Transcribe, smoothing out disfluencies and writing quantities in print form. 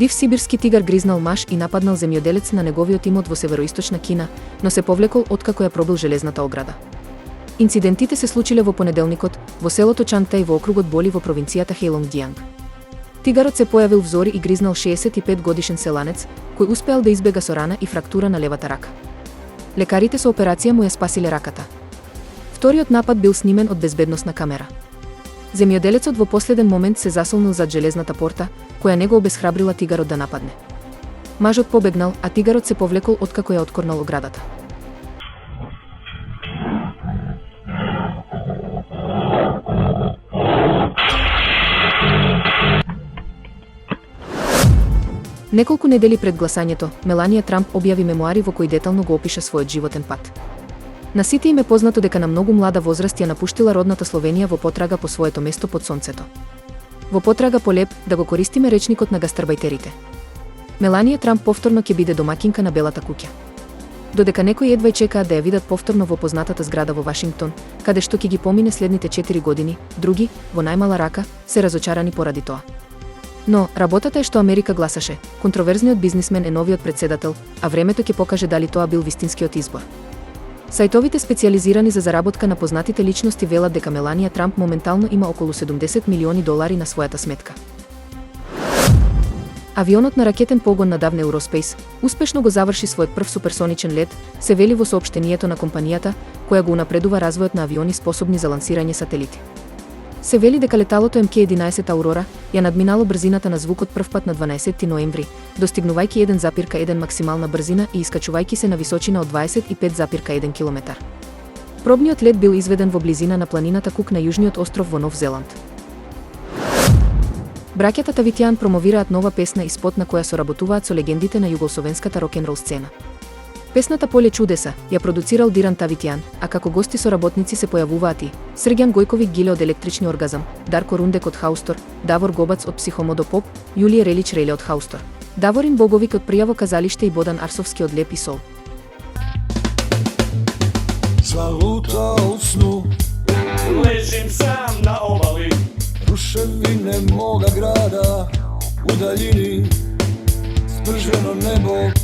Див сибирски тигар гризнал маж и нападнал земјоделец на неговиот имот во североисточна Кина, но се повлекол откако ја пробил железната ограда. Инцидентите се случиле во понеделникот во селото Чангтај во округот Боли во провинцијата Хейлонгјанг. Тигарот се појавил в зори и гризнал 65 годишен селанец, кој успеал да избега со рана и фрактура на левата рака. Лекарите со операција му ја спасиле раката. Вториот напад бил снимен од безбедносна камера. Земјоделецот во последен момент се засолнил зад железната порта, која него обесхрабрила тигарот да нападне. Мажот побегнал, а тигарот се повлекол откако ја откорнал оградата. Неколку недели пред гласањето, Меланија Трамп објави мемуари во кои детално го опиша својот животен пат. На сите им е познато дека на многу млада возраст ја напуштила родната Словенија во потрага по своето место под сонцето. Во потрага по леп, да го користиме речникот на гастарбајтерите. Меланија Трамп повторно ќе биде домакинка на Белата куќа. Додека некои едва чекаат да ја видат повторно во познатата зграда во Вашингтон, каде што ќе ги помине следните 4 години, други, во најмала рака, се разочарани поради тоа. Но, работата е што Америка гласаше, контроверзниот бизнисмен е новиот претседател, а времето ќе покаже дали тоа бил вистинскиот избор. Сајтовите специјализирани за заработка на познатите личности велат дека Меланија Трамп моментално има околу $70 милиони на својата сметка. Авионот на ракетен погон на Давне Eurospace успешно го заврши својот прв суперсоничен лет, се вели во соопштението на компанијата, која го унапредува развојот на авиони способни за лансирање сателити. Се вели дека леталото МК-11 Аурора ја надминало брзината на звукот првпат на 12 ноември, достигнувајќи 1,1 максимална брзина и искачувајќи се на височина од 25,1 км. Пробниот лет бил изведен во близина на планината Кук на јужниот остров во Нов Зеланд. Браќата Тавитјан промовираат нова песна и спот на која соработуваат со легендите на југословенската рок-н-рол сцена. Песната Поле чудеса ја продуцирал Диран Тавитјан, а како гости соработници се појавуваат и Срѓан Гојковиќ Гиле од Електрични оргазам, Дарко Рундек од Хаустор, Давор Гобац од Психомодо Поп, Јулија Релич Реле од Хаустор, Davorин Боговик од Пријаво казалиште и Бодан Арсовски од Леп и Сол. Zaluta u snu, ležim sam na obali, ruševine moga grada, u daljini sprženo nebo